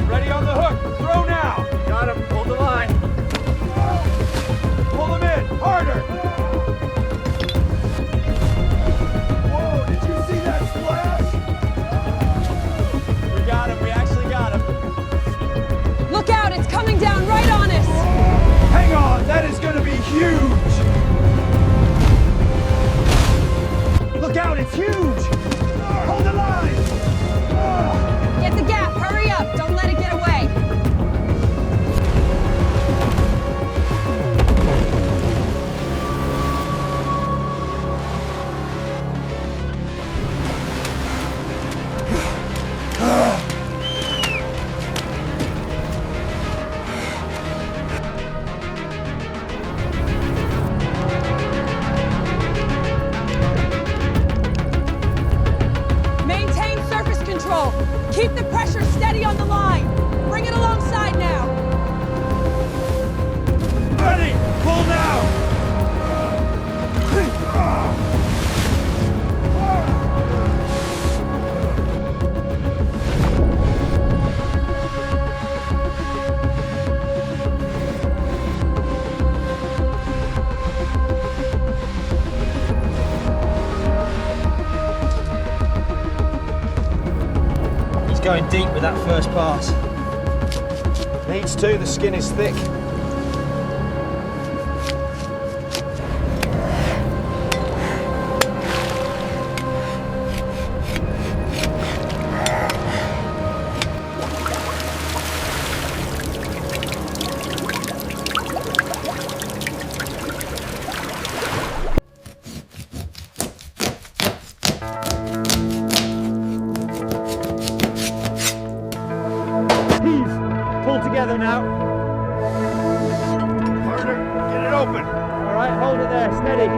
Ready on the hook. Throw now. Got him. Hold the line. Pull him in. Harder. Whoa, did you see that splash? We got him. We actually got him. Look out, it's coming down right on us! Hang on, that is gonna be huge! Look out, it's huge! Hold the line! Get the gap, hurry up, don't let it get away! Keep the pressure steady on the line. Bring it alongside now. Ready! Pull now! Going deep with that first pass. Needs to, the skin is thick. Pull together now. Harder, get it open. All right, hold it there, steady.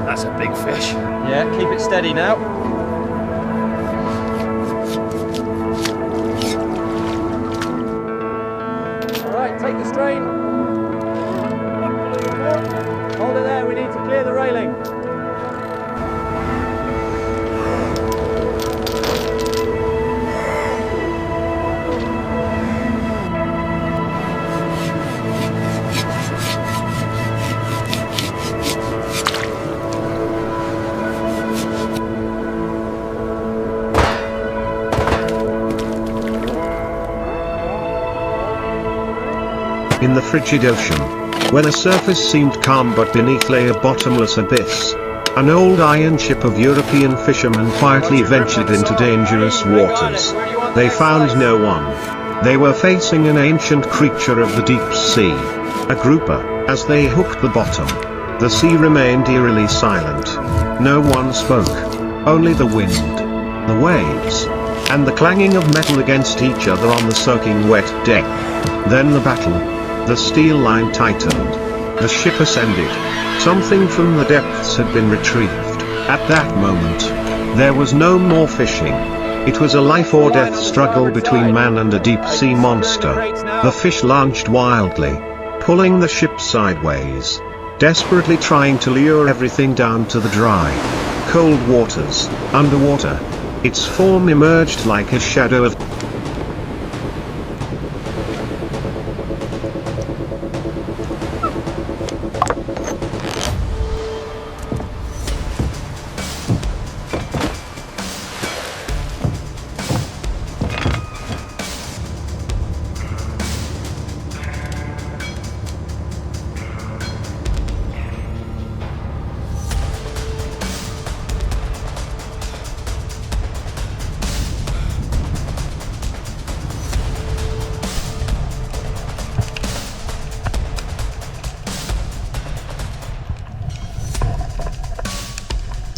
That's a big fish. Yeah, keep it steady now. Take the strain. Hold it there, we need to clear the railing. In the frigid ocean, where the surface seemed calm but beneath lay a bottomless abyss, an old iron ship of European fishermen quietly ventured into dangerous waters. They found no one. They were facing an ancient creature of the deep sea, a grouper. As they hooked the bottom, the sea remained eerily silent. No one spoke. Only the wind, the waves, and the clanging of metal against each other on the soaking wet deck. Then the battle. The steel line tightened. The ship ascended. Something from the depths had been retrieved. At that moment, there was no more fishing. It was a life or death struggle between man and a deep sea monster. The fish lunged wildly, pulling the ship sideways, desperately trying to lure everything down to the dry, cold waters. Underwater, its form emerged like a shadow of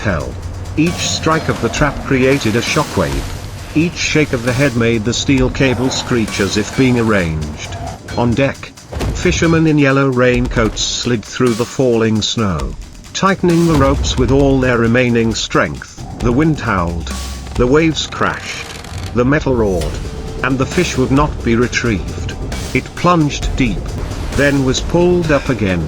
hell. Each strike of the trap created a shockwave. Each shake of the head made the steel cable screech as if being arranged. On deck, fishermen in yellow raincoats slid through the falling snow, tightening the ropes with all their remaining strength. The wind howled, the waves crashed, the metal roared, and the fish would not be retrieved. It plunged deep, then was pulled up again,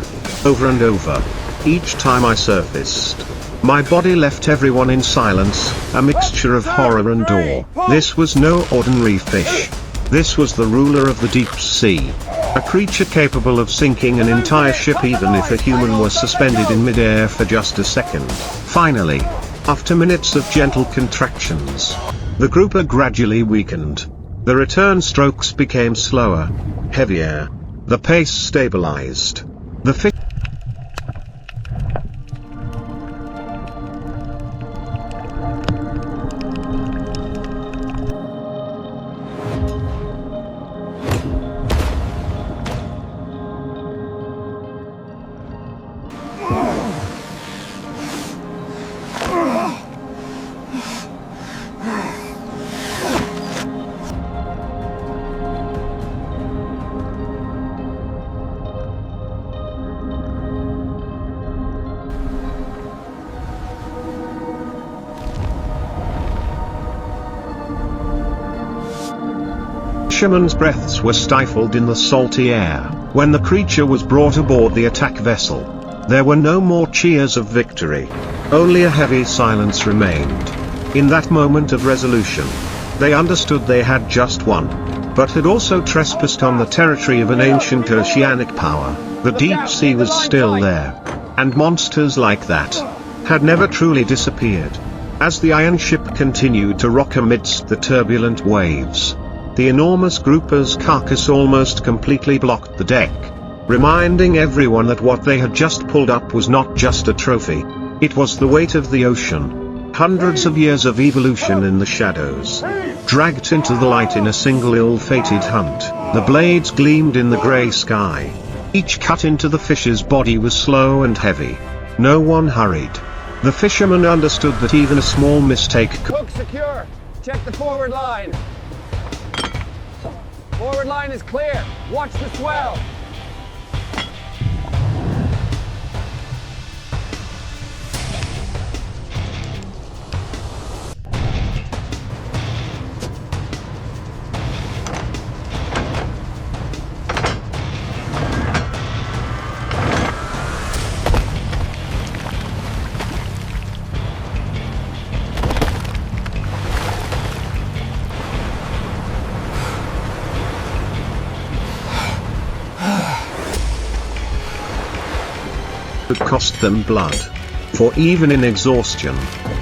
over and over. Each time I surfaced, my body left everyone in silence, a mixture of horror and awe. This was no ordinary fish. This was the ruler of the deep sea. A creature capable of sinking an entire ship even if a human was suspended in midair for just a second. Finally, after minutes of gentle contractions, the grouper gradually weakened. The return strokes became slower, heavier. The pace stabilized. The fish fishermen's breaths were stifled in the salty air. When the creature was brought aboard the attack vessel, there were no more cheers of victory. Only a heavy silence remained. In that moment of resolution, they understood they had just won, but had also trespassed on the territory of an ancient oceanic power. The deep sea was still there, and monsters like that had never truly disappeared. As the iron ship continued to rock amidst the turbulent waves, the enormous grouper's carcass almost completely blocked the deck, reminding everyone that what they had just pulled up was not just a trophy. It was the weight of the ocean, hundreds of years of evolution in the shadows, dragged into the light in a single ill-fated hunt. The blades gleamed in the grey sky. Each cut into the fish's body was slow and heavy. No one hurried. The fisherman understood that even a small mistake could... Hook secure! Check the forward line! Forward line is clear. Watch the swell. Could cost them blood. For even in exhaustion,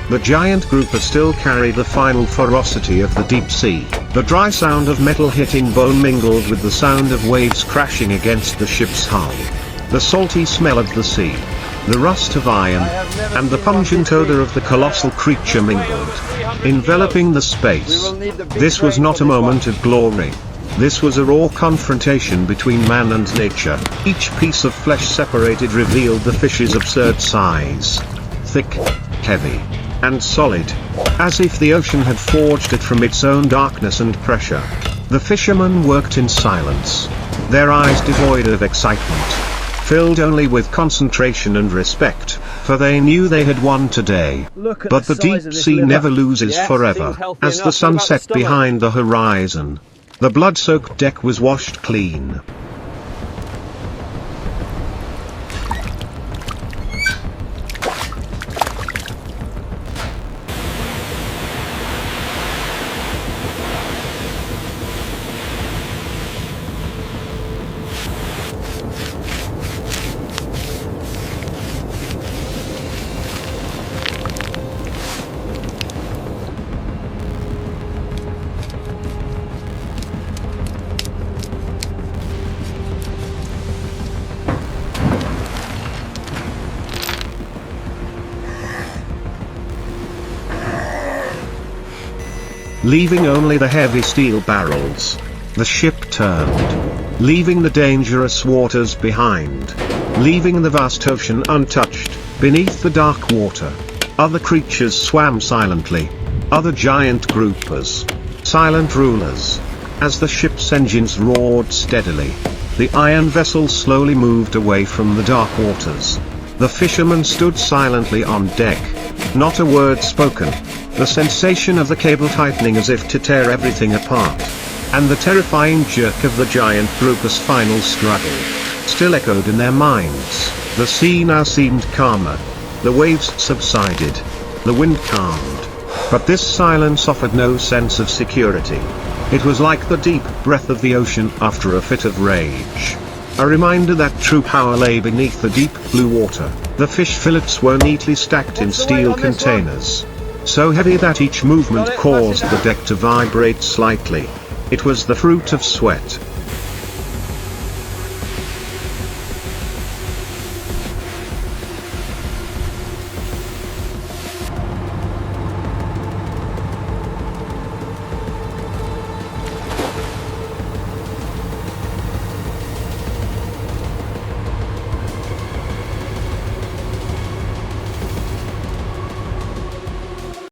the giant grouper still carried the final ferocity of the deep sea. The dry sound of metal hitting bone mingled with the sound of waves crashing against the ship's hull. The salty smell of the sea, the rust of iron, and the pungent odor of the colossal creature mingled, enveloping the space. This was not a moment of glory. This was a raw confrontation between man and nature. Each piece of flesh separated revealed the fish's absurd size. Thick, heavy, and solid, as if the ocean had forged it from its own darkness and pressure. The fishermen worked in silence, their eyes devoid of excitement, filled only with concentration and respect, for they knew they had won today. But the deep sea never loses forever. As the sun set behind the horizon, the blood-soaked deck was washed clean. Leaving only the heavy steel barrels, the ship turned, leaving the dangerous waters behind, leaving the vast ocean untouched. Beneath the dark water, other creatures swam silently, other giant groupers, silent rulers, as the ship's engines roared steadily. The iron vessel slowly moved away from the dark waters. The fishermen stood silently on deck. Not a word spoken. The sensation of the cable tightening as if to tear everything apart, and the terrifying jerk of the giant group's final struggle, still echoed in their minds. The sea now seemed calmer. The waves subsided. The wind calmed. But this silence offered no sense of security. It was like the deep breath of the ocean after a fit of rage. A reminder that true power lay beneath the deep blue water. The fish fillets were neatly stacked in steel containers, so heavy that each movement caused the deck to vibrate slightly. It was the fruit of sweat,